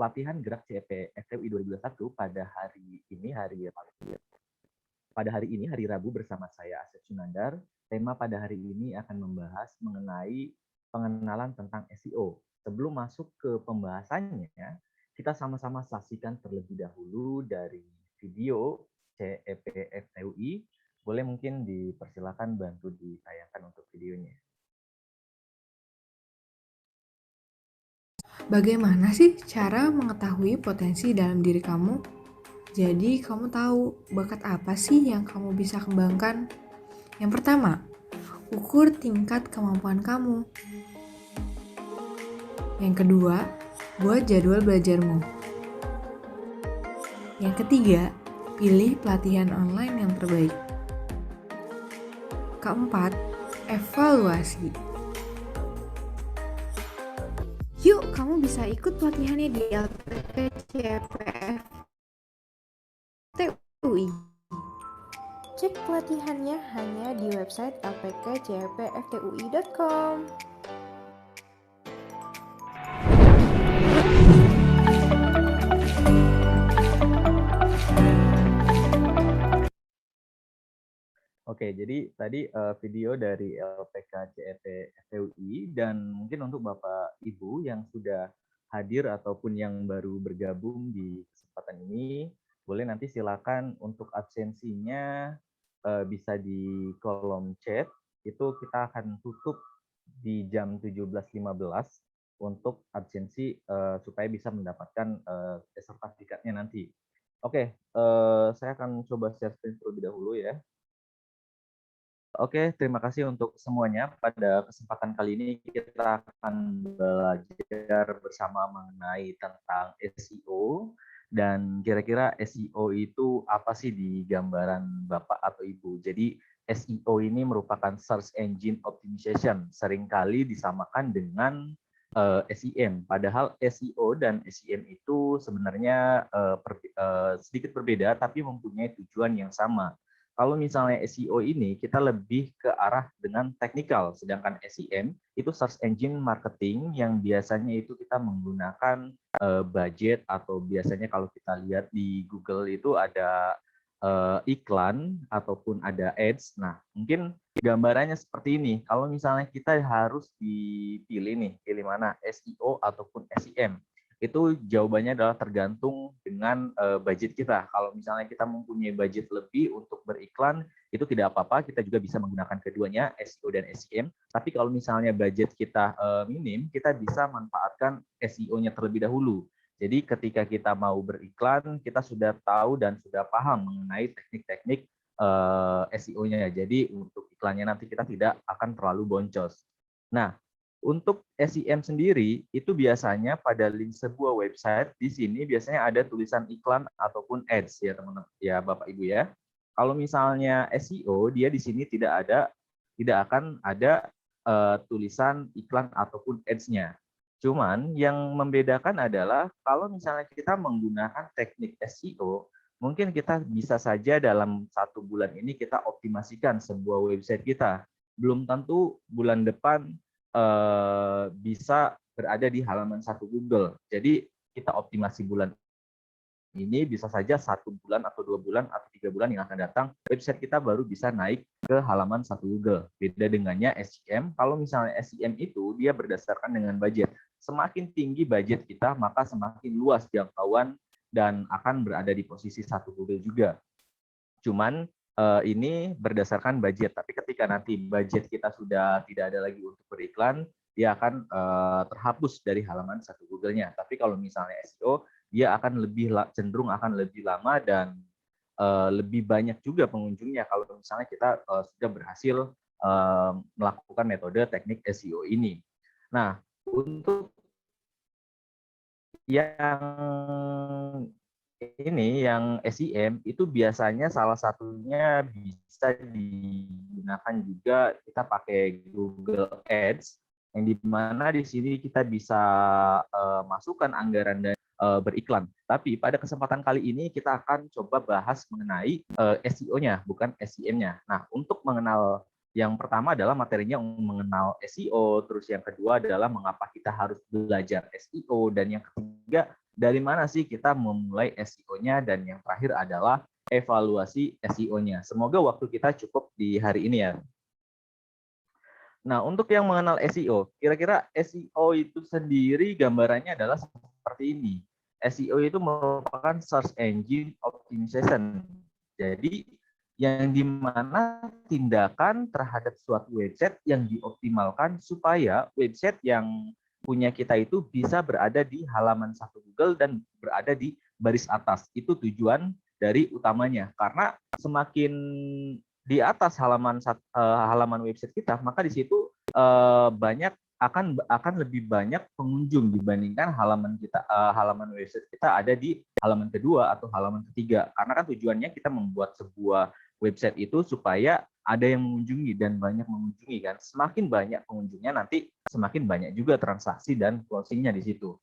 pelatihan Gerak CEP FTUI 2021 pada hari ini, hari Rabu bersama saya Asep Sunandar. Tema pada hari ini akan membahas mengenai pengenalan tentang SEO. Sebelum masuk ke pembahasannya, kita sama-sama saksikan terlebih dahulu dari video CEP FTUI. Boleh mungkin dipersilakan bantu ditayangkan untuk videonya. Bagaimana sih cara mengetahui potensi dalam diri kamu? Jadi, kamu tahu bakat apa sih yang kamu bisa kembangkan? Yang pertama, ukur tingkat kemampuan kamu. Yang kedua, buat jadwal belajarmu. Yang ketiga, pilih pelatihan online yang terbaik. Keempat, evaluasi. Yuk, kamu bisa ikut pelatihannya di LPK CPF TUI. Cek pelatihannya hanya di website lpkcpftui.com. Oke, jadi tadi video dari LPK CEP FTUI, dan mungkin untuk Bapak Ibu yang sudah hadir ataupun yang baru bergabung di kesempatan ini, boleh nanti silakan untuk absensinya bisa di kolom chat. Itu kita akan tutup di jam 17.15 untuk absensi supaya bisa mendapatkan sertifikatnya nanti. Oke, saya akan coba share screen terlebih dahulu ya. Oke, terima kasih untuk semuanya. Pada kesempatan kali ini kita akan belajar bersama mengenai tentang SEO, dan kira-kira SEO itu apa sih di gambaran Bapak atau Ibu. Jadi SEO ini merupakan Search Engine Optimization, seringkali disamakan dengan SEM. Padahal SEO dan SEM itu sebenarnya sedikit berbeda, tapi mempunyai tujuan yang sama. Kalau misalnya SEO ini kita lebih ke arah dengan teknikal, sedangkan SEM itu search engine marketing yang biasanya itu kita menggunakan budget, atau biasanya kalau kita lihat di Google itu ada iklan ataupun ada ads. Nah, mungkin gambarannya seperti ini. Kalau misalnya kita harus dipilih nih, pilih mana SEO ataupun SEM, itu jawabannya adalah tergantung dengan budget kita. Kalau misalnya kita mempunyai budget lebih untuk beriklan, itu tidak apa-apa, kita juga bisa menggunakan keduanya, SEO dan SEM. Tapi kalau misalnya budget kita minim, kita bisa manfaatkan SEO-nya terlebih dahulu. Jadi ketika kita mau beriklan, kita sudah tahu dan sudah paham mengenai teknik-teknik SEO-nya. Jadi untuk iklannya nanti kita tidak akan terlalu boncos. Nah, untuk SEM sendiri, itu biasanya pada link sebuah website, di sini biasanya ada tulisan iklan ataupun ads ya teman-teman, ya Bapak Ibu ya. Kalau misalnya SEO, dia di sini tidak akan ada tulisan iklan ataupun ads-nya. Cuman yang membedakan adalah kalau misalnya kita menggunakan teknik SEO, mungkin kita bisa saja dalam 1 bulan ini kita optimasikan sebuah website kita. Belum tentu bulan depan bisa berada di halaman 1 Google. Jadi kita optimasi bulan ini, bisa saja 1 bulan atau 2 bulan atau 3 bulan yang akan datang, website kita baru bisa naik ke halaman 1 Google. Beda dengannya SEM, kalau misalnya SEM itu dia berdasarkan dengan budget. Semakin tinggi budget kita, maka semakin luas jangkauan dan akan berada di posisi 1 Google juga. Cuman ini berdasarkan budget, tapi ketika nanti budget kita sudah tidak ada lagi untuk beriklan, dia akan terhapus dari halaman 1 Google-nya. Tapi kalau misalnya SEO, dia akan cenderung akan lebih lama dan lebih banyak juga pengunjungnya kalau misalnya kita sudah berhasil melakukan metode teknik SEO ini. Nah, untuk yang SEM itu biasanya salah satunya bisa digunakan juga, kita pakai Google Ads, yang dimana di sini kita bisa masukkan anggaran dan beriklan. Tapi pada kesempatan kali ini kita akan coba bahas mengenai SEO-nya, bukan SEM-nya. Nah, untuk mengenal, yang pertama adalah materinya mengenal SEO, terus yang kedua adalah mengapa kita harus belajar SEO, dan yang ketiga dari mana sih kita memulai SEO-nya, dan yang terakhir adalah evaluasi SEO-nya. Semoga waktu kita cukup di hari ini ya. Nah, untuk yang mengenal SEO, kira-kira SEO itu sendiri gambarannya adalah seperti ini. SEO itu merupakan search engine optimization. Jadi, yang dimana tindakan terhadap suatu website yang dioptimalkan supaya website yang punya kita itu bisa berada di halaman satu Google dan berada di baris atas. Itu tujuan dari utamanya. Karena semakin di atas halaman website kita, maka di situ banyak akan lebih banyak pengunjung dibandingkan halaman website kita ada di halaman kedua atau halaman ketiga. Karena kan tujuannya kita membuat sebuah website itu supaya ada yang mengunjungi dan banyak mengunjungi kan. Semakin banyak pengunjungnya, nanti semakin banyak juga transaksi dan closingnya di situ.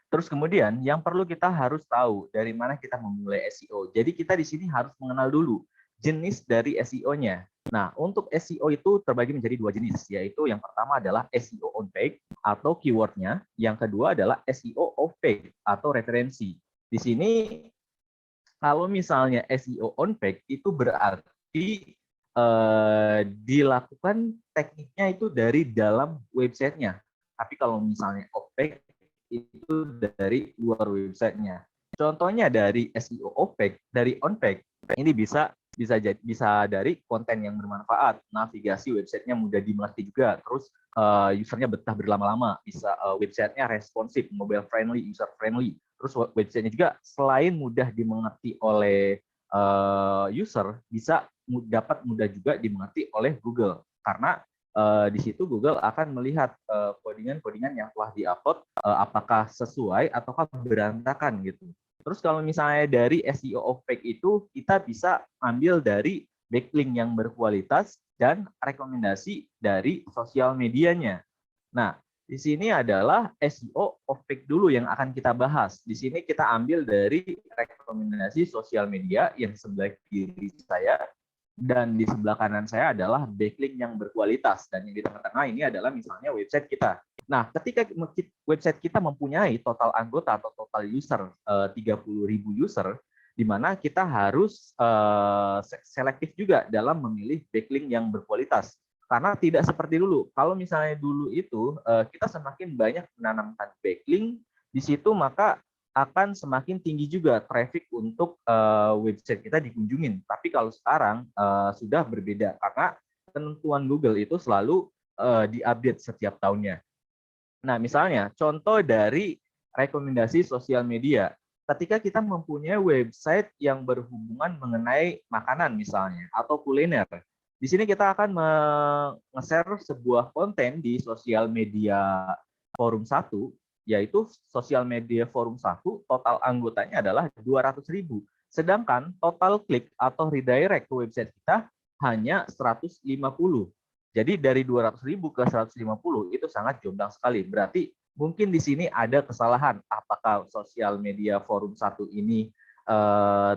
Terus kemudian yang perlu kita harus tahu dari mana kita memulai SEO. Jadi kita di sini harus mengenal dulu jenis dari SEO-nya. Nah, untuk SEO itu terbagi menjadi dua jenis, yaitu yang pertama adalah SEO on page atau keyword-nya, yang kedua adalah SEO off page atau referensi. Di sini kalau misalnya SEO on page itu berarti dilakukan tekniknya itu dari dalam websitenya. Tapi kalau misalnya off page itu dari luar websitenya. Contohnya dari SEO off page, dari on page, ini bisa dari konten yang bermanfaat, navigasi websitenya mudah dimengerti juga, terus usernya betah berlama-lama, bisa websitenya responsif, mobile friendly, user friendly, terus websitenya juga selain mudah dimengerti oleh user, bisa dapat mudah juga dimengerti oleh Google, karena di situ Google akan melihat codingan-codingan yang telah diupload apakah sesuai ataukah berantakan gitu. Terus kalau misalnya dari SEO off page itu kita bisa ambil dari backlink yang berkualitas dan rekomendasi dari sosial medianya. Nah, di sini adalah SEO off page dulu yang akan kita bahas. Di sini kita ambil dari rekomendasi sosial media yang sebelah kiri saya, dan di sebelah kanan saya adalah backlink yang berkualitas, dan yang di tengah-tengah ini adalah misalnya website kita. Nah, ketika website kita mempunyai total anggota atau total user 30.000 user, di mana kita harus selektif juga dalam memilih backlink yang berkualitas. Karena tidak seperti dulu. Kalau misalnya dulu itu kita semakin banyak menanamkan backlink di situ, maka akan semakin tinggi juga traffic untuk website kita dikunjungin. Tapi kalau sekarang sudah berbeda, karena ketentuan Google itu selalu diupdate setiap tahunnya. Nah, misalnya contoh dari rekomendasi sosial media. Ketika kita mempunyai website yang berhubungan mengenai makanan misalnya, atau kuliner, di sini kita akan nge-share sebuah konten di sosial media forum 1, yaitu sosial media forum 1, total anggotanya adalah 200.000. Sedangkan total klik atau redirect ke website kita hanya 150. Jadi dari 200.000 ke 150 itu sangat jomplang sekali. Berarti mungkin di sini ada kesalahan. Apakah sosial media forum 1 ini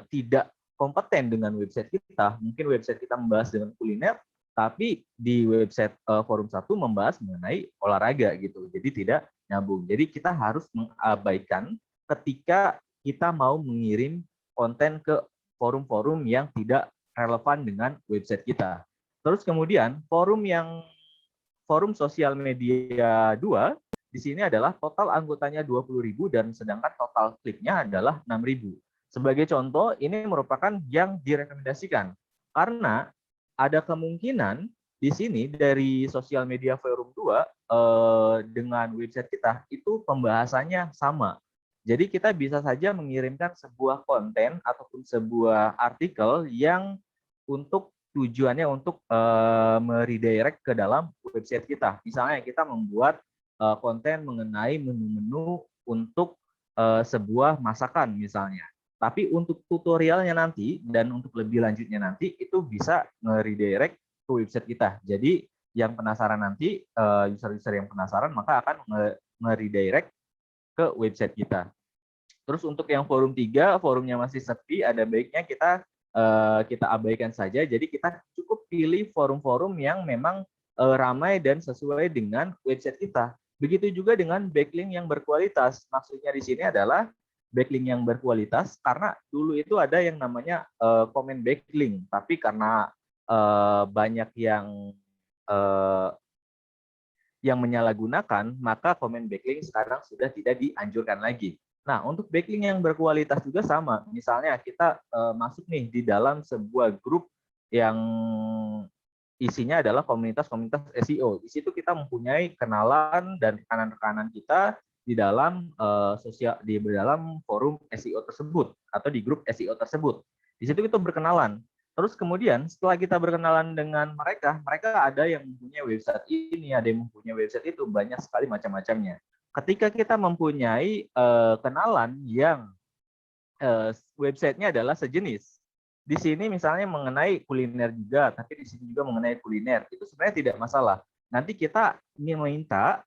tidak kompeten dengan website kita? Mungkin website kita membahas dengan kuliner, tapi di website forum 1 membahas mengenai olahraga gitu. Jadi tidak nyambung. Jadi kita harus mengabaikan ketika kita mau mengirim konten ke forum-forum yang tidak relevan dengan website kita. Terus kemudian forum sosial media 2 di sini adalah total anggotanya 20.000 dan sedangkan total kliknya adalah 6.000. Sebagai contoh, ini merupakan yang direkomendasikan karena ada kemungkinan di sini dari sosial media forum 2 dengan website kita itu pembahasannya sama. Jadi kita bisa saja mengirimkan sebuah konten ataupun sebuah artikel yang tujuannya untuk meredirect ke dalam website kita. Misalnya kita membuat konten mengenai menu-menu untuk sebuah masakan misalnya. Tapi untuk tutorialnya nanti dan untuk lebih lanjutnya nanti itu bisa nge-redirect ke website kita. Jadi yang penasaran nanti, user-user yang penasaran maka akan nge-redirect ke website kita. Terus untuk yang forum 3, forumnya masih sepi, ada baiknya kita abaikan saja. Jadi kita cukup pilih forum-forum yang memang ramai dan sesuai dengan website kita. Begitu juga dengan backlink yang berkualitas. Maksudnya di sini adalah backlink yang berkualitas, karena dulu itu ada yang namanya comment backlink, tapi karena banyak yang menyalahgunakan, maka comment backlink sekarang sudah tidak dianjurkan lagi. Nah, untuk backlink yang berkualitas juga sama. Misalnya kita masuk nih di dalam sebuah grup yang isinya adalah komunitas-komunitas SEO. Di situ kita mempunyai kenalan dan rekanan-rekanan kita di dalam di dalam forum SEO tersebut atau di grup SEO tersebut. Di situ kita berkenalan. Terus kemudian setelah kita berkenalan dengan mereka, mereka ada yang mempunyai website ini, ada yang mempunyai website itu, banyak sekali macam-macamnya. Ketika kita mempunyai kenalan yang websitenya adalah sejenis, di sini misalnya mengenai kuliner juga, tapi di sini juga mengenai kuliner, itu sebenarnya tidak masalah. Nanti kita meminta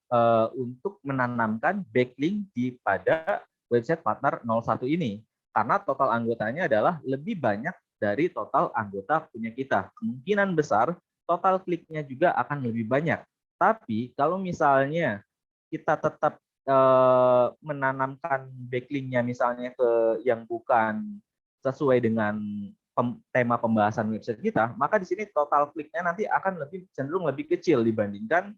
untuk menanamkan backlink di pada website partner 01 ini, karena total anggotanya adalah lebih banyak dari total anggota punya kita. Kemungkinan besar total kliknya juga akan lebih banyak. Tapi kalau misalnya kita tetap menanamkan backlinknya misalnya ke yang bukan sesuai dengan tema pembahasan website kita, maka di sini total kliknya nanti akan cenderung lebih kecil dibandingkan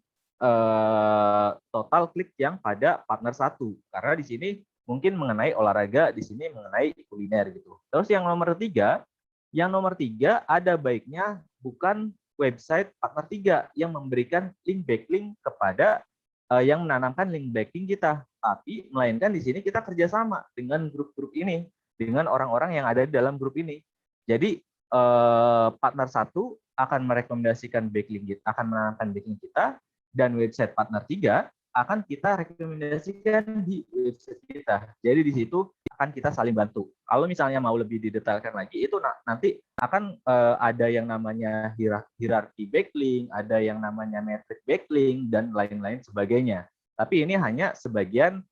total klik yang pada partner 1. Karena di sini mungkin mengenai olahraga, di sini mengenai kuliner gitu. Terus yang nomor 3, ada baiknya bukan website partner 3 yang memberikan link backlink kepada yang menanamkan link backlink kita, tapi melainkan di sini kita kerjasama dengan grup-grup ini, dengan orang-orang yang ada di dalam grup ini. Jadi partner 1 akan merekomendasikan backlink kita, akan menanamkan backlink kita, dan website partner 3 akan kita rekomendasikan di website kita. Jadi di situ akan kita saling bantu. Kalau misalnya mau lebih didetailkan lagi, itu nanti akan ada yang namanya hierarki backlink, ada yang namanya metrik backlink, dan lain-lain sebagainya. Tapi ini hanya sebagian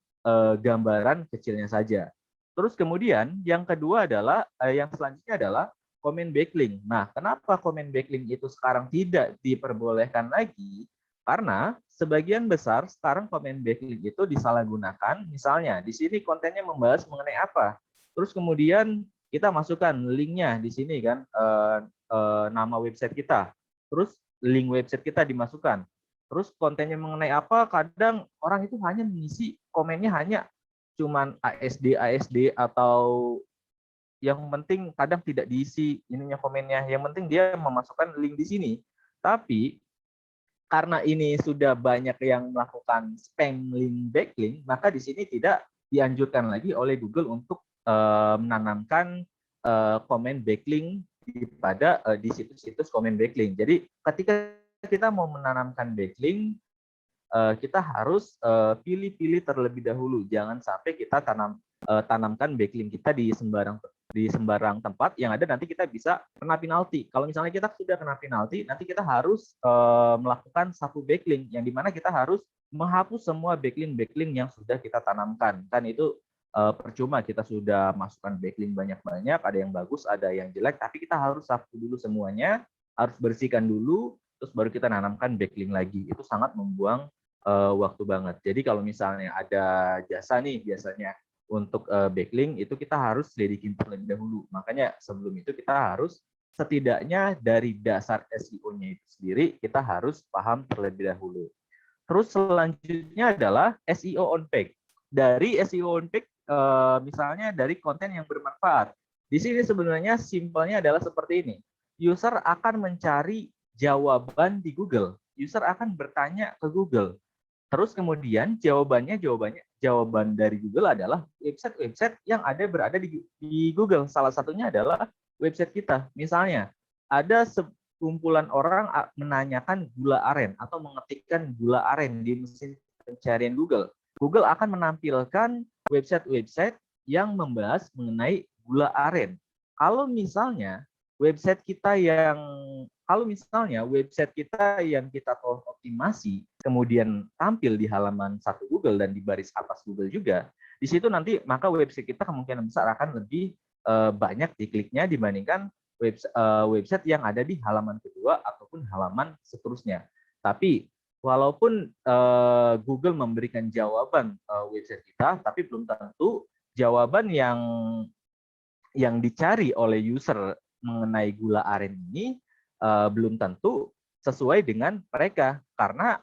gambaran kecilnya saja. Terus kemudian yang kedua adalah, yang selanjutnya adalah comment backlink. Nah, kenapa comment backlink itu sekarang tidak diperbolehkan lagi? Karena sebagian besar sekarang comment backlink itu disalahgunakan. Misalnya di sini kontennya membahas mengenai apa, terus kemudian kita masukkan linknya di sini kan, nama website kita, terus link website kita dimasukkan, terus kontennya mengenai apa. Kadang orang itu hanya mengisi komennya hanya cuman ASD atau yang penting kadang tidak diisi ininya komennya, yang penting dia memasukkan link di sini. Tapi karena ini sudah banyak yang melakukan spam link backlink, maka di sini tidak dianjurkan lagi oleh Google untuk menanamkan komen backlink di situs-situs komen backlink. Jadi ketika kita mau menanamkan backlink, kita harus pilih-pilih terlebih dahulu. Jangan sampai kita tanamkan backlink kita di sembarang tempat, yang ada nanti kita bisa kena penalti. Kalau misalnya kita sudah kena penalti, nanti kita harus melakukan satu backlink, yang dimana kita harus menghapus semua backlink yang sudah kita tanamkan. Kan itu percuma kita sudah masukkan backlink banyak-banyak, ada yang bagus, ada yang jelek, tapi kita harus hapus dulu semuanya, harus bersihkan dulu, terus baru kita nanamkan backlink lagi. Itu sangat membuang waktu banget. Jadi kalau misalnya ada jasa nih biasanya untuk backlink, itu kita harus selidikin terlebih dahulu. Makanya sebelum itu kita harus setidaknya dari dasar SEO-nya itu sendiri kita harus paham terlebih dahulu. Terus selanjutnya adalah SEO on page. Dari SEO on page misalnya dari konten yang bermanfaat. Di sini sebenarnya simpelnya adalah seperti ini. User akan mencari jawaban di Google. User akan bertanya ke Google. Terus kemudian jawaban dari Google adalah website-website yang berada di Google. Salah satunya adalah website kita. Misalnya, ada sekumpulan orang menanyakan gula aren atau mengetikkan gula aren di mesin pencarian Google. Google akan menampilkan website-website yang membahas mengenai gula aren. Kalau misalnya website kita yang kita optimasi kemudian tampil di halaman 1 Google dan di baris atas Google juga, di situ nanti maka website kita kemungkinan besar akan lebih banyak dikliknya dibandingkan website yang ada di halaman kedua ataupun halaman seterusnya. Tapi walaupun Google memberikan jawaban website kita, tapi belum tentu jawaban yang dicari oleh user mengenai gula aren ini belum tentu sesuai dengan mereka, karena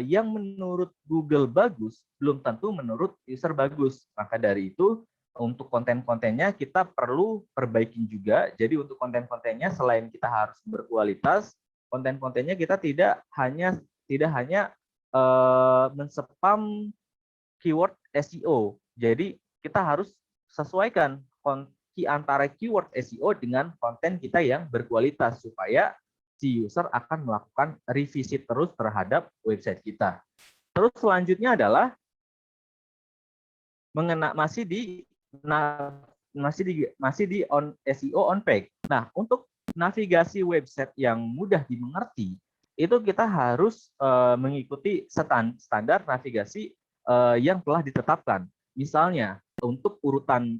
yang menurut Google bagus belum tentu menurut user bagus. Maka dari itu untuk konten-kontennya kita perlu perbaikin juga. Jadi untuk konten-kontennya selain kita harus berkualitas, konten-kontennya kita tidak hanya men-spam keyword SEO. Jadi kita harus sesuaikan antara keyword SEO dengan konten kita yang berkualitas supaya si user akan melakukan revisit terus terhadap website kita. Terus selanjutnya adalah masih di SEO on page. Nah, untuk navigasi website yang mudah dimengerti, itu kita harus mengikuti standar navigasi yang telah ditetapkan. Misalnya, untuk urutan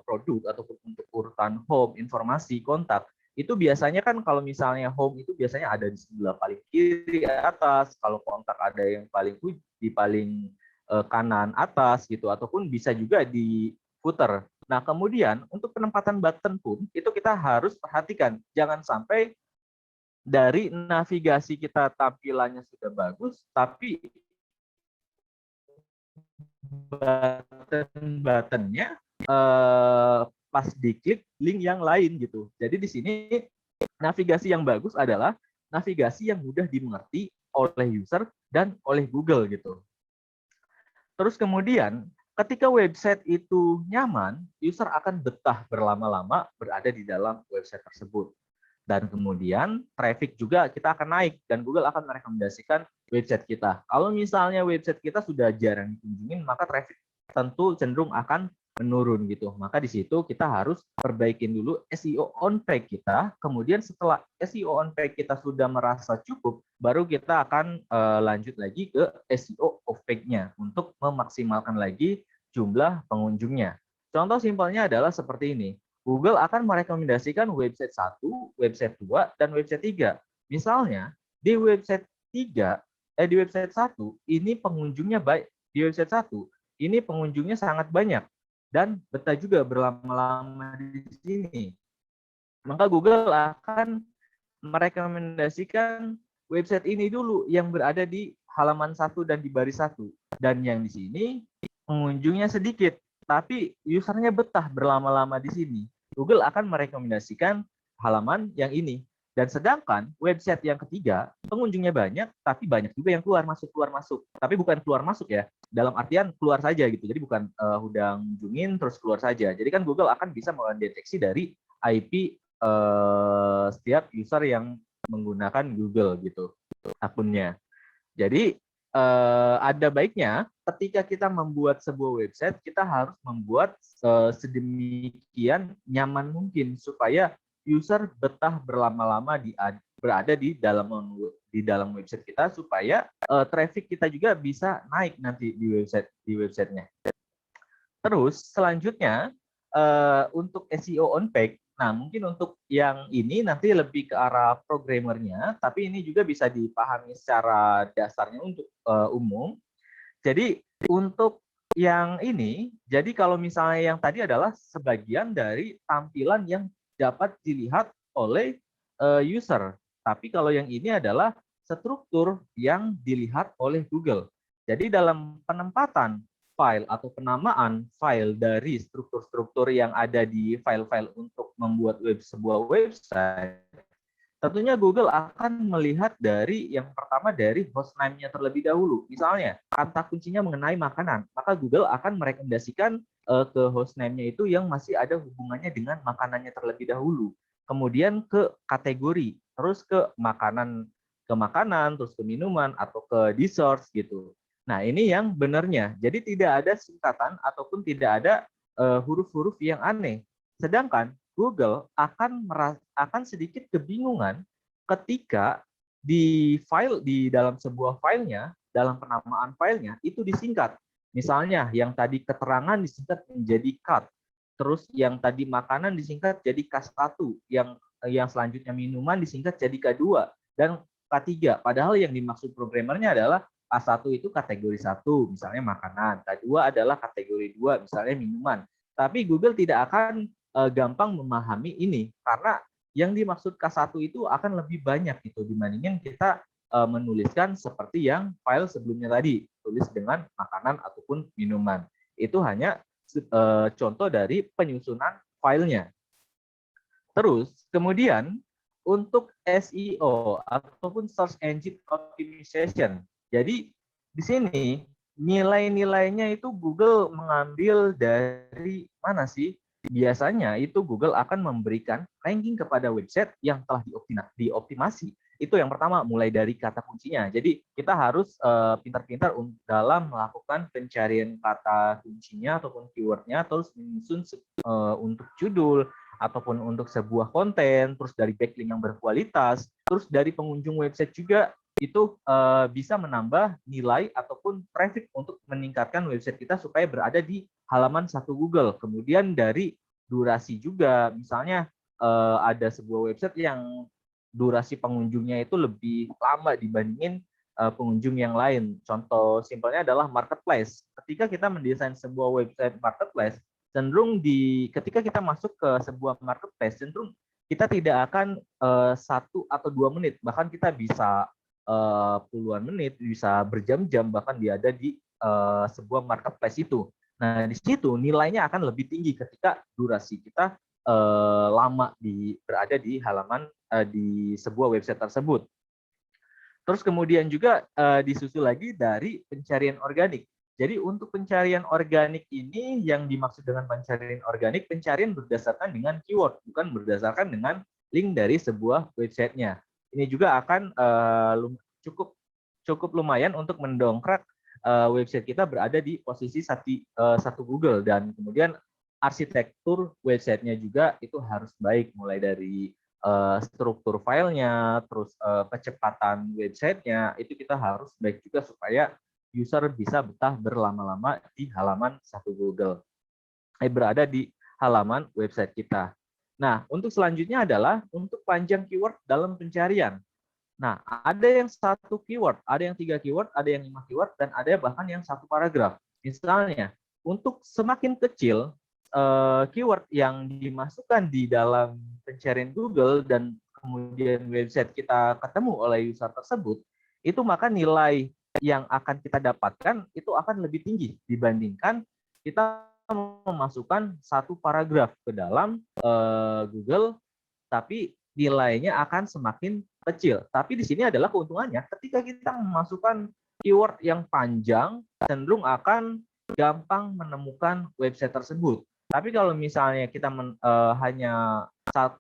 produk ataupun untuk urutan home, informasi, kontak, itu biasanya kan kalau misalnya home itu biasanya ada di sebelah paling kiri atas, kalau kontak ada yang di paling kanan atas gitu, ataupun bisa juga di footer. Nah, kemudian untuk penempatan button pun itu kita harus perhatikan, jangan sampai dari navigasi kita tampilannya sudah bagus, tapi button-buttonnya pas diklik link yang lain gitu. Jadi di sini navigasi yang bagus adalah navigasi yang mudah dimengerti oleh user dan oleh Google gitu. Terus kemudian ketika website itu nyaman, user akan betah berlama-lama berada di dalam website tersebut. Dan kemudian traffic juga kita akan naik dan Google akan merekomendasikan website kita. Kalau misalnya website kita sudah jarang dikunjungin, maka traffic tentu cenderung akan menurun gitu. Maka di situ kita harus perbaikin dulu SEO on page kita. Kemudian setelah SEO on page kita sudah merasa cukup, baru kita akan lanjut lagi ke SEO off page-nya untuk memaksimalkan lagi jumlah pengunjungnya. Contoh simpelnya adalah seperti ini. Google akan merekomendasikan website 1, website 2, dan website 3. Misalnya, di website 1, ini pengunjungnya baik. Di website 1, ini pengunjungnya sangat banyak. Dan betah juga berlama-lama di sini. Maka Google akan merekomendasikan website ini dulu yang berada di halaman 1 dan di baris 1. Dan yang di sini pengunjungnya sedikit, tapi usernya betah berlama-lama di sini. Google akan merekomendasikan halaman yang ini. Dan sedangkan website yang ketiga, pengunjungnya banyak, tapi banyak juga yang keluar masuk. Tapi bukan keluar masuk ya, dalam artian keluar saja gitu. Jadi bukan udah ngunjungin terus keluar saja. Jadi kan Google akan bisa mendeteksi dari IP setiap user yang menggunakan Google gitu akunnya. Jadi ada baiknya ketika kita membuat sebuah website, kita harus membuat sedemikian nyaman mungkin supaya user betah berlama-lama berada di dalam website kita, supaya traffic kita juga bisa naik nanti di websitenya. Terus selanjutnya untuk SEO on page. Nah, mungkin untuk yang ini nanti lebih ke arah programmernya, tapi ini juga bisa dipahami secara dasarnya untuk umum. Jadi untuk yang ini, jadi kalau misalnya yang tadi adalah sebagian dari tampilan yang dapat dilihat oleh user. Tapi kalau yang ini adalah struktur yang dilihat oleh Google. Jadi dalam penempatan file atau penamaan file dari struktur-struktur yang ada di file-file untuk membuat sebuah website, tentunya Google akan melihat dari yang pertama dari hostname-nya terlebih dahulu. Misalnya, kata kuncinya mengenai makanan, maka Google akan merekomendasikan ke hostname-nya itu yang masih ada hubungannya dengan makanannya terlebih dahulu. Kemudian ke kategori, terus ke makanan, terus ke minuman atau ke dessert gitu. Nah, ini yang benarnya. Jadi tidak ada singkatan ataupun tidak ada huruf-huruf yang aneh. Sedangkan Google akan sedikit kebingungan ketika di dalam sebuah filenya, dalam penamaan filenya itu disingkat. Misalnya yang tadi keterangan disingkat menjadi cut. Terus yang tadi makanan disingkat jadi K1, yang selanjutnya minuman disingkat jadi K2 dan K3. Padahal yang dimaksud programmernya adalah A1 itu kategori 1, misalnya makanan. K2 adalah kategori 2, misalnya minuman. Tapi Google tidak akan gampang memahami ini karena yang dimaksud K1 itu akan lebih banyak gitu dibandingin kita menuliskan seperti yang file sebelumnya tadi, tulis dengan makanan ataupun minuman. Itu hanya contoh dari penyusunan filenya. Terus kemudian untuk SEO ataupun Search Engine Optimization. Jadi di sini nilai-nilainya itu Google mengambil dari mana sih? Biasanya itu Google akan memberikan ranking kepada website yang telah dioptimasi. Itu yang pertama, mulai dari kata kuncinya. Jadi kita harus pintar-pintar dalam melakukan pencarian kata kuncinya ataupun keywordnya, terus menyusun untuk judul, ataupun untuk sebuah konten, terus dari backlink yang berkualitas, terus dari pengunjung website juga itu bisa menambah nilai ataupun traffic untuk meningkatkan website kita supaya berada di halaman satu Google. Kemudian dari durasi juga, misalnya ada sebuah website yang durasi pengunjungnya itu lebih lama dibandingin pengunjung yang lain. Contoh simpelnya adalah marketplace. Ketika kita mendesain sebuah website marketplace, cenderung ketika kita masuk ke sebuah marketplace, cenderung kita tidak akan 1 atau 2 menit, bahkan kita bisa puluhan menit, bisa berjam-jam bahkan dia ada di sebuah marketplace itu. Nah, di situ nilainya akan lebih tinggi ketika durasi kita lama berada di halaman di sebuah website tersebut. Terus kemudian juga disusul lagi dari pencarian organik. Jadi untuk pencarian organik ini yang dimaksud dengan pencarian organik, pencarian berdasarkan dengan keyword, bukan berdasarkan dengan link dari sebuah websitenya. Ini juga akan cukup lumayan untuk mendongkrak website kita berada di posisi satu Google, dan kemudian arsitektur websitenya juga itu harus baik, mulai dari struktur filenya, terus kecepatan websitenya itu kita harus baik juga supaya user bisa betah berlama-lama di halaman satu Google, berada di halaman website kita. Nah, untuk selanjutnya adalah untuk panjang keyword dalam pencarian. Nah, ada yang 1 keyword, ada yang 3 keyword, ada yang 5 keyword, dan ada bahkan yang 1 paragraf. Misalnya, untuk semakin kecil keyword yang dimasukkan di dalam pencarian Google dan kemudian website kita ketemu oleh user tersebut, itu maka nilai yang akan kita dapatkan itu akan lebih tinggi dibandingkan kita memasukkan 1 paragraf ke dalam Google, tapi nilainya akan semakin kecil. Tapi di sini adalah keuntungannya, ketika kita memasukkan keyword yang panjang, cenderung akan gampang menemukan website tersebut. Tapi kalau misalnya kita hanya 1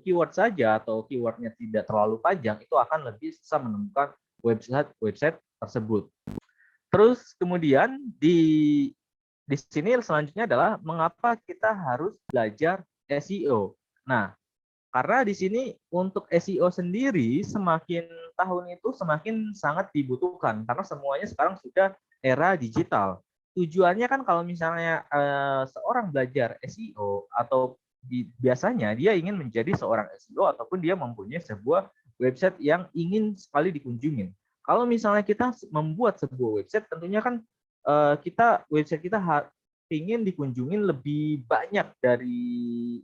keyword saja atau keywordnya tidak terlalu panjang, itu akan lebih susah menemukan website tersebut. Terus kemudian di sini selanjutnya adalah mengapa kita harus belajar SEO. Nah, karena di sini untuk SEO sendiri semakin tahun itu semakin sangat dibutuhkan karena semuanya sekarang sudah era digital. Tujuannya kan kalau misalnya seorang belajar SEO atau biasanya dia ingin menjadi seorang SEO ataupun dia mempunyai sebuah website yang ingin sekali dikunjungin. Kalau misalnya kita membuat sebuah website, tentunya kan website kita ingin dikunjungin lebih banyak dari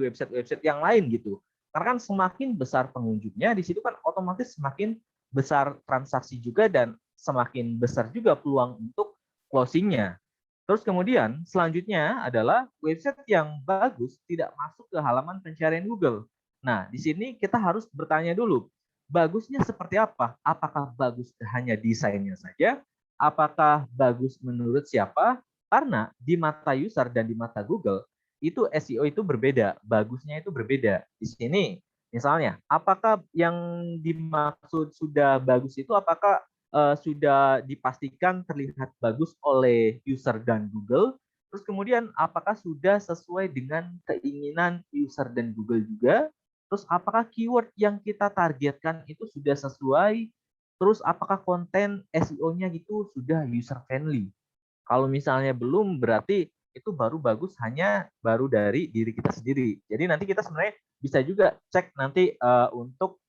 website-website yang lain gitu. Karena kan semakin besar pengunjungnya, di situ kan otomatis semakin besar transaksi juga dan semakin besar juga peluang untuk closing-nya. Terus kemudian selanjutnya adalah website yang bagus tidak masuk ke halaman pencarian Google. Nah, di sini kita harus bertanya dulu, bagusnya seperti apa? Apakah bagus hanya desainnya saja? Apakah bagus menurut siapa? Karena di mata user dan di mata Google, itu SEO itu berbeda, bagusnya itu berbeda. Di sini, misalnya, apakah yang dimaksud sudah bagus itu apakah sudah dipastikan terlihat bagus oleh user dan Google? Terus kemudian, apakah sudah sesuai dengan keinginan user dan Google juga? Terus apakah keyword yang kita targetkan itu sudah sesuai? Terus apakah konten SEO-nya itu sudah user friendly? Kalau misalnya belum, berarti itu baru bagus hanya baru dari diri kita sendiri. Jadi nanti kita sebenarnya bisa juga cek nanti untuk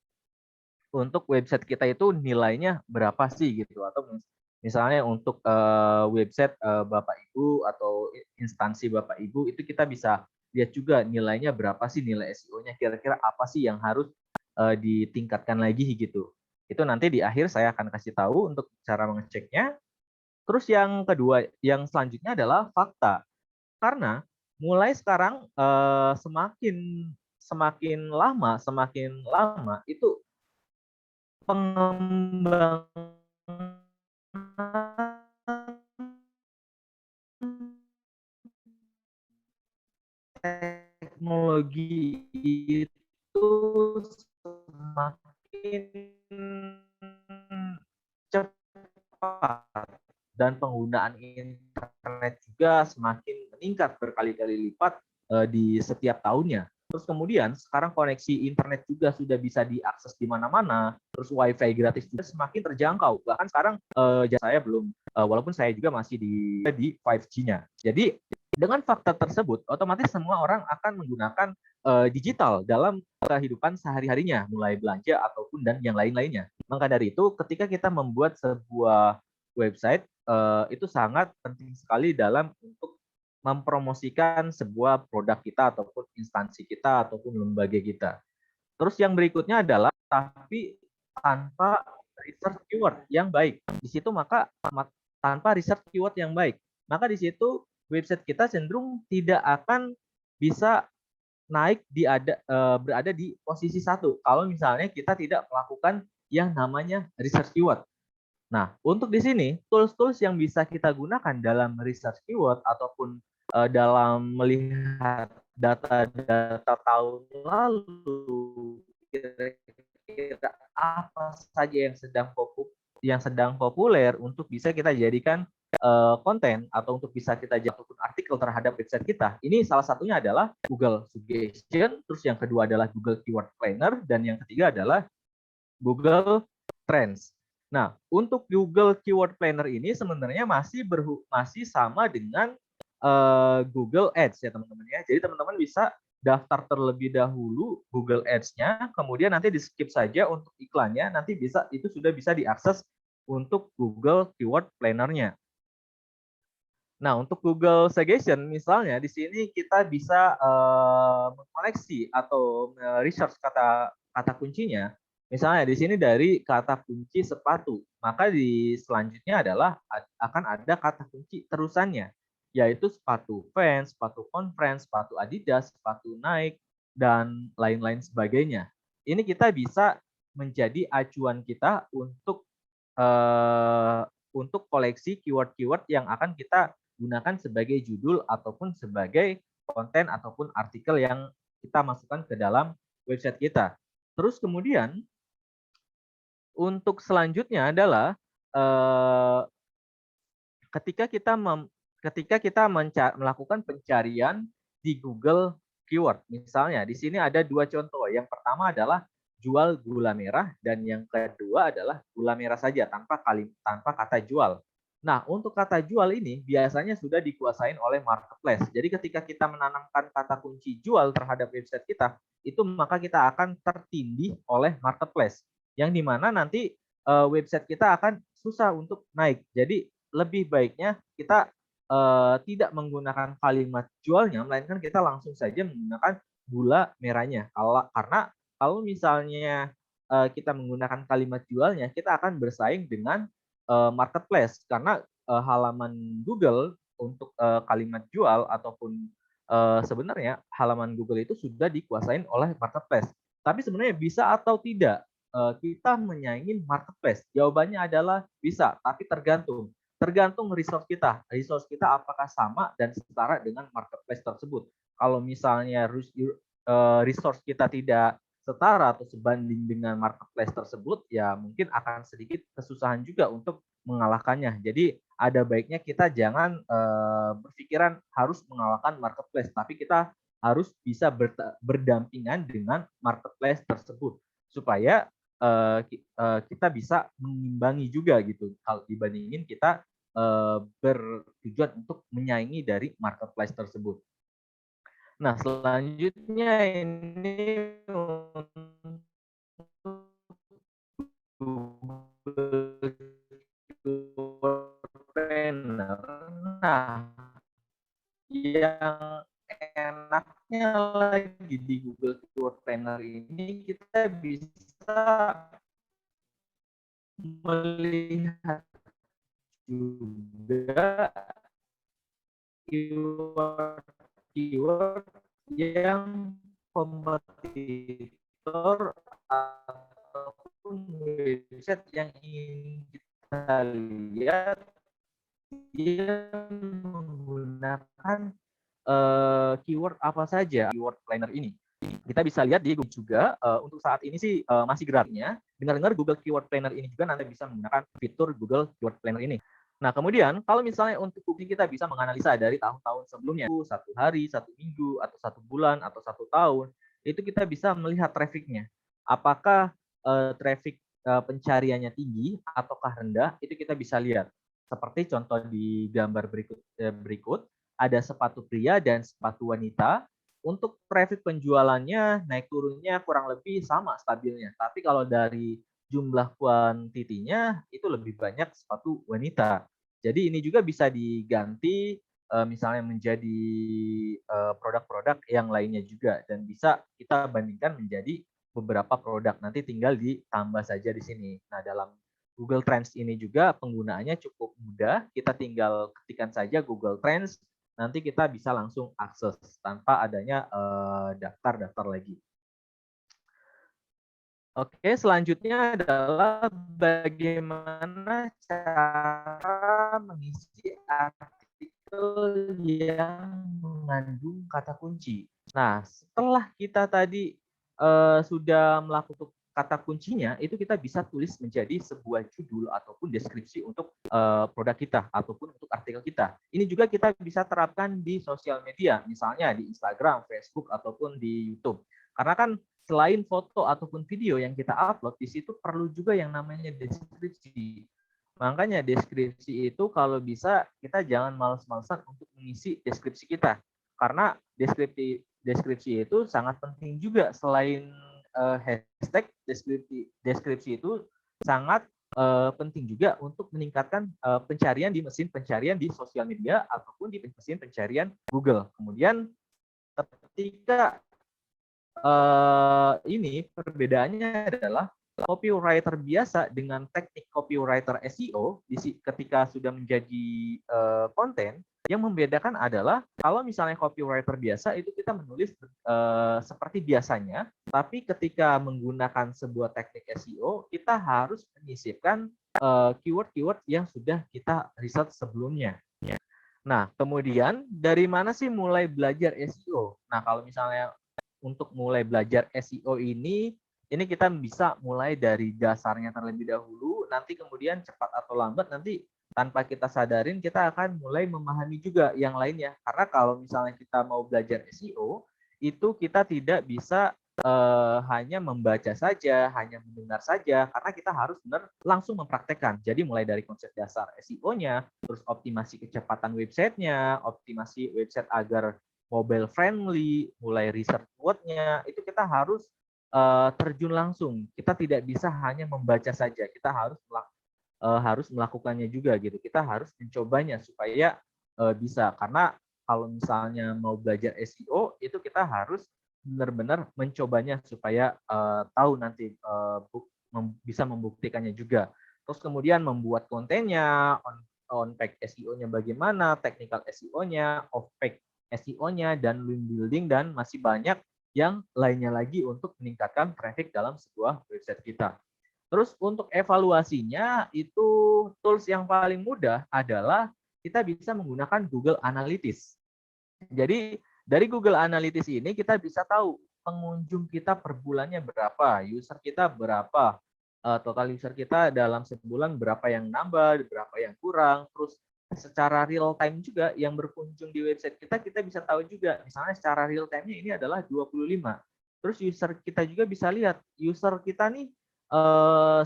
untuk website kita itu nilainya berapa sih gitu, atau misalnya untuk, website, Bapak Ibu atau instansi Bapak Ibu itu kita bisa lihat juga nilainya berapa sih, nilai SEO-nya kira-kira apa sih yang harus, ditingkatkan lagi gitu. Itu nanti di akhir saya akan kasih tahu untuk cara mengeceknya. Terus yang kedua, yang selanjutnya adalah fakta. Karena mulai sekarang, semakin semakin lama itu pengembangan teknologi itu semakin cepat dan penggunaan internet juga semakin meningkat berkali-kali lipat, di setiap tahunnya. Terus kemudian sekarang koneksi internet juga sudah bisa diakses di mana-mana, terus WiFi gratis juga semakin terjangkau. Bahkan sekarang, saya belum, walaupun saya juga masih di 5G-nya. Jadi dengan fakta tersebut, otomatis semua orang akan menggunakan, digital dalam kehidupan sehari-harinya, mulai belanja ataupun dan yang lain-lainnya. Maka dari itu, ketika kita membuat sebuah website, itu sangat penting sekali dalam untuk mempromosikan sebuah produk kita ataupun instansi kita ataupun lembaga kita. Terus yang berikutnya adalah tapi tanpa research keyword yang baik. Di situ maka tanpa research keyword yang baik, maka di situ website kita cenderung tidak akan bisa naik berada di posisi satu kalau misalnya kita tidak melakukan yang namanya research keyword. Nah, untuk di sini tools-tools yang bisa kita gunakan dalam research keyword ataupun, dalam melihat data-data tahun lalu, kira-kira apa saja yang sedang populer untuk bisa kita jadikan, konten atau untuk bisa kita ataupun artikel terhadap website kita. Ini salah satunya adalah Google Suggestion, terus yang kedua adalah Google Keyword Planner, dan yang ketiga adalah Google Trends. Nah, untuk Google Keyword Planner ini sebenarnya masih sama dengan, Google Ads ya teman-teman ya. Jadi teman-teman bisa daftar terlebih dahulu Google Ads-nya, kemudian nanti di-skip saja untuk iklannya, nanti itu sudah bisa diakses untuk Google Keyword Planner-nya. Nah, untuk Google Suggestion misalnya di sini kita bisa, mengkoleksi atau research kata kata kuncinya. Misalnya di sini dari kata kunci sepatu, maka di selanjutnya adalah akan ada kata kunci terusannya, yaitu sepatu Vans, sepatu Converse, sepatu Adidas, sepatu Nike, dan lain-lain sebagainya. Ini kita bisa menjadi acuan kita untuk koleksi keyword-keyword yang akan kita gunakan sebagai judul ataupun sebagai konten ataupun artikel yang kita masukkan ke dalam website kita. Terus kemudian untuk selanjutnya adalah eh, ketika kita melakukan pencarian di Google Keyword. Misalnya di sini ada dua contoh. Yang pertama adalah jual gula merah dan yang kedua adalah gula merah saja tanpa kata jual. Nah, untuk kata jual ini biasanya sudah dikuasain oleh marketplace. Jadi ketika kita menanamkan kata kunci jual terhadap website kita, itu maka kita akan tertindih oleh marketplace. Yang dimana nanti website kita akan susah untuk naik. Jadi lebih baiknya kita tidak menggunakan kalimat jualnya, melainkan kita langsung saja menggunakan gula merahnya. Karena kalau misalnya kita menggunakan kalimat jualnya, kita akan bersaing dengan marketplace karena halaman Google untuk kalimat jual ataupun sebenarnya halaman Google itu sudah dikuasain oleh marketplace. Tapi sebenarnya bisa atau tidak kita menyaingin marketplace? Jawabannya adalah bisa, tapi tergantung resource kita. Resource kita apakah sama dan setara dengan marketplace tersebut. Kalau misalnya resource kita tidak setara atau sebanding dengan marketplace tersebut, ya mungkin akan sedikit kesusahan juga untuk mengalahkannya. Jadi ada baiknya kita jangan berpikiran harus mengalahkan marketplace, tapi kita harus bisa berdampingan dengan marketplace tersebut supaya kita bisa mengimbangi juga gitu kalau dibandingin kita bertujuan untuk menyaingi dari marketplace tersebut. Nah, selanjutnya ini untuk Google Keyword Planner. Nah, yang enaknya lagi di Google Keyword Planner ini kita bisa melihat juga keyword-keyword yang kompetitor ataupun website yang ingin kita lihat dia menggunakan keyword apa saja keyword planner ini. Kita bisa lihat di Google juga untuk saat ini sih masih gratisnya. Dengar-dengar Google Keyword Planner ini juga nanti bisa menggunakan fitur Google Keyword Planner ini. Nah, kemudian kalau misalnya untuk bukti kita bisa menganalisa dari tahun-tahun sebelumnya, 1 hari, 1 minggu, atau 1 bulan, atau 1 tahun, itu kita bisa melihat trafficnya. Apakah traffic pencariannya tinggi ataukah rendah, itu kita bisa lihat. Seperti contoh di gambar berikut ada sepatu pria dan sepatu wanita. Untuk traffic penjualannya naik turunnya kurang lebih sama stabilnya. Tapi kalau dari jumlah kuantitinya itu lebih banyak sepatu wanita. Jadi ini juga bisa diganti misalnya menjadi produk-produk yang lainnya juga dan bisa kita bandingkan menjadi beberapa produk. Nanti tinggal ditambah saja di sini. Nah, dalam Google Trends ini juga penggunaannya cukup mudah. Kita tinggal ketikkan saja Google Trends, nanti kita bisa langsung akses tanpa adanya daftar-daftar lagi. Oke, selanjutnya adalah bagaimana cara mengisi artikel yang mengandung kata kunci. Nah, setelah kita tadi sudah melakukan kata kuncinya, itu kita bisa tulis menjadi sebuah judul ataupun deskripsi untuk produk kita ataupun untuk artikel kita. Ini juga kita bisa terapkan di sosial media, misalnya di Instagram, Facebook, ataupun di YouTube. Karena kan selain foto ataupun video yang kita upload, di situ perlu juga yang namanya deskripsi. Makanya deskripsi itu kalau bisa kita jangan males-malesan untuk mengisi deskripsi kita. Karena deskripsi itu sangat penting juga. Selain hashtag, deskripsi itu sangat penting juga untuk meningkatkan pencarian di mesin pencarian di sosial media ataupun di mesin pencarian Google. Kemudian ketika ini perbedaannya adalah copywriter biasa dengan teknik copywriter SEO ketika sudah menjadi konten, yang membedakan adalah kalau misalnya copywriter biasa itu kita menulis seperti biasanya, tapi ketika menggunakan sebuah teknik SEO kita harus menyisipkan keyword-keyword yang sudah kita riset sebelumnya. Nah, kemudian dari mana sih mulai belajar SEO? Nah, kalau misalnya untuk mulai belajar SEO ini kita bisa mulai dari dasarnya terlebih dahulu, nanti kemudian cepat atau lambat nanti tanpa kita sadarin kita akan mulai memahami juga yang lainnya. Karena kalau misalnya kita mau belajar SEO, itu kita tidak bisa hanya membaca saja, hanya mendengar saja, karena kita harus benar langsung mempraktekkan. Jadi mulai dari konsep dasar SEO-nya, terus optimasi kecepatan websitenya, optimasi website agar mobile friendly, mulai research word-nya, itu kita harus terjun langsung. Kita tidak bisa hanya membaca saja, kita harus melakukannya juga gitu. Kita harus mencobanya supaya bisa. Karena kalau misalnya mau belajar SEO, itu kita harus benar-benar mencobanya supaya tahu nanti bisa membuktikannya juga. Terus kemudian membuat kontennya, on-page SEO-nya bagaimana, technical SEO-nya, off-page SEO-nya, dan link building, dan masih banyak yang lainnya lagi untuk meningkatkan traffic dalam sebuah website kita. Terus untuk evaluasinya, itu tools yang paling mudah adalah kita bisa menggunakan Google Analytics. Jadi dari Google Analytics ini kita bisa tahu pengunjung kita per bulannya berapa, user kita berapa, total user kita dalam sebulan berapa yang nambah, berapa yang kurang, terus secara real time juga yang berkunjung di website kita bisa tahu juga. Misalnya secara real time-nya ini adalah 25. Terus user kita juga bisa lihat, user kita nih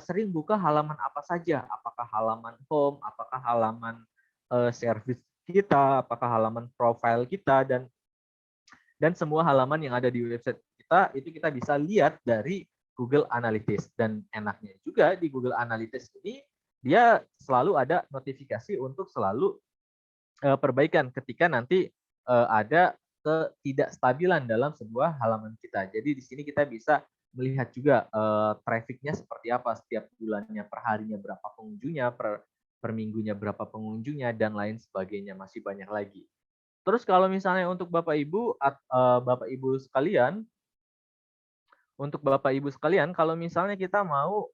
sering buka halaman apa saja, apakah halaman home, apakah halaman service kita, apakah halaman profile kita, dan semua halaman yang ada di website kita itu kita bisa lihat dari Google Analytics. Dan enaknya juga di Google Analytics ini, dia selalu ada notifikasi untuk selalu perbaikan ketika nanti ada ketidakstabilan dalam sebuah halaman kita. Jadi di sini kita bisa melihat juga trafficnya seperti apa setiap bulannya, per harinya berapa pengunjungnya, per minggunya berapa pengunjungnya, dan lain sebagainya, masih banyak lagi. Terus kalau misalnya untuk Bapak Ibu sekalian, kalau misalnya kita mau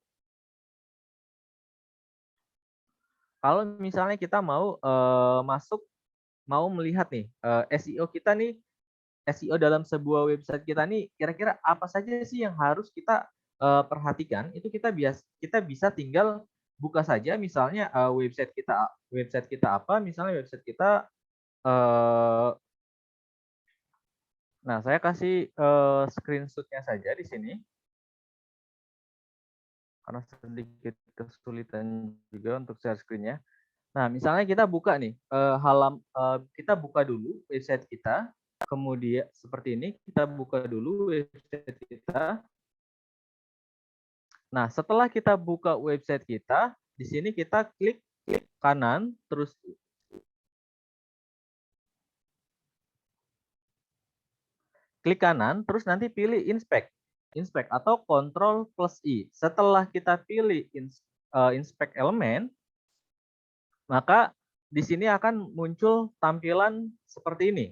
mau melihat nih SEO kita nih, SEO dalam sebuah website kita nih, kira-kira apa saja sih yang harus kita perhatikan? Itu kita bisa tinggal buka saja misalnya website kita apa, misalnya website kita nah, saya kasih screenshot-nya saja di sini. Karena sedikit kesulitan juga untuk share screen-nya. Nah, misalnya kita buka nih, kita buka dulu website kita, kemudian seperti ini, kita buka dulu website kita. Nah, setelah kita buka website kita, di sini kita klik kanan, terus nanti pilih inspect atau Ctrl plus I. Setelah kita pilih inspect element, maka di sini akan muncul tampilan seperti ini.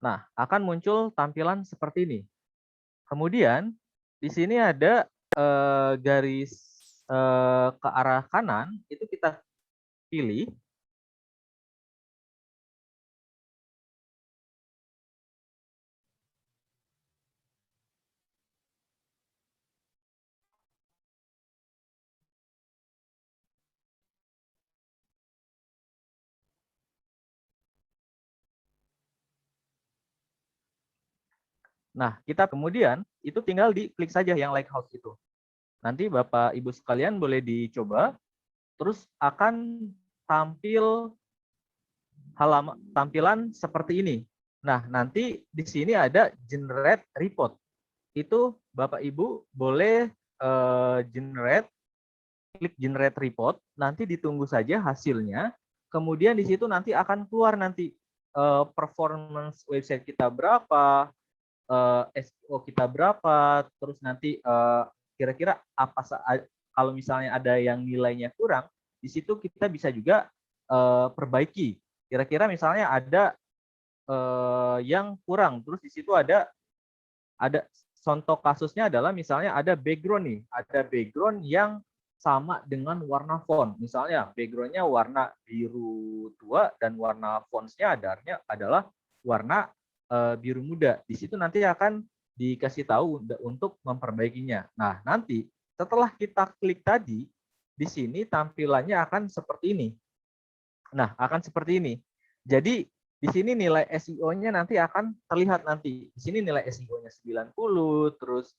Nah, akan muncul tampilan seperti ini. Kemudian di sini ada garis ke arah kanan, itu kita pilih. Nah, kita kemudian itu tinggal diklik saja yang Lighthouse itu. Nanti Bapak Ibu sekalian boleh dicoba, terus akan tampilan seperti ini. Nah, nanti di sini ada generate report. Itu Bapak Ibu boleh klik generate report, nanti ditunggu saja hasilnya. Kemudian di situ nanti akan keluar nanti performance website kita berapa, SEO kita berapa, terus nanti kira-kira kalau misalnya ada yang nilainya kurang, di situ kita bisa juga perbaiki. Kira-kira misalnya ada yang kurang, terus di situ ada contoh kasusnya adalah misalnya ada background nih, ada background yang sama dengan warna font. Misalnya backgroundnya warna biru tua dan warna fontsnya adalah warna biru muda. Di situ nanti akan dikasih tahu untuk memperbaikinya. Nah, nanti setelah kita klik tadi, di sini tampilannya akan seperti ini. Nah, akan seperti ini. Jadi di sini nilai SEO-nya nanti akan terlihat nanti. Di sini nilai SEO-nya 90, terus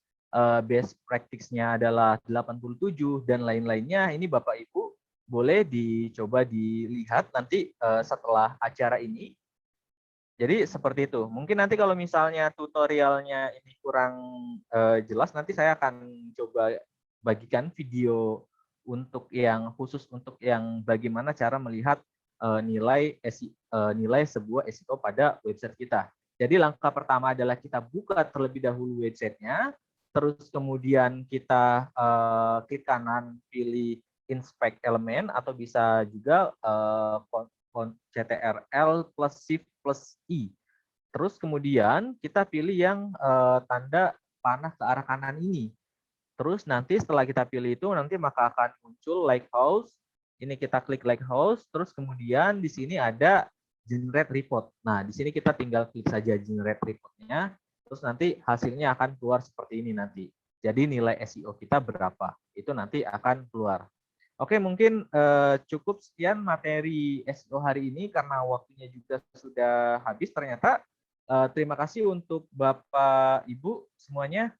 best practice-nya adalah 87 dan lain-lainnya. Ini Bapak Ibu boleh dicoba dilihat nanti setelah acara ini. Jadi seperti itu. Mungkin nanti kalau misalnya tutorialnya ini kurang jelas, nanti saya akan coba bagikan video untuk yang khusus untuk yang bagaimana cara melihat nilai sebuah SEO pada website kita. Jadi langkah pertama adalah kita buka terlebih dahulu websitenya, terus kemudian kita klik kanan pilih inspect element atau bisa juga CTRL plus Shift plus I. Terus kemudian kita pilih yang tanda panah ke arah kanan ini. Terus nanti setelah kita pilih itu nanti maka akan muncul Lighthouse. Ini kita klik Lighthouse, terus kemudian di sini ada generate report. Nah, di sini kita tinggal klik saja generate report-nya, terus nanti hasilnya akan keluar seperti ini nanti. Jadi nilai SEO kita berapa, itu nanti akan keluar. Oke, mungkin cukup sekian materi SEO hari ini karena waktunya juga sudah habis ternyata. Terima kasih untuk Bapak Ibu semuanya.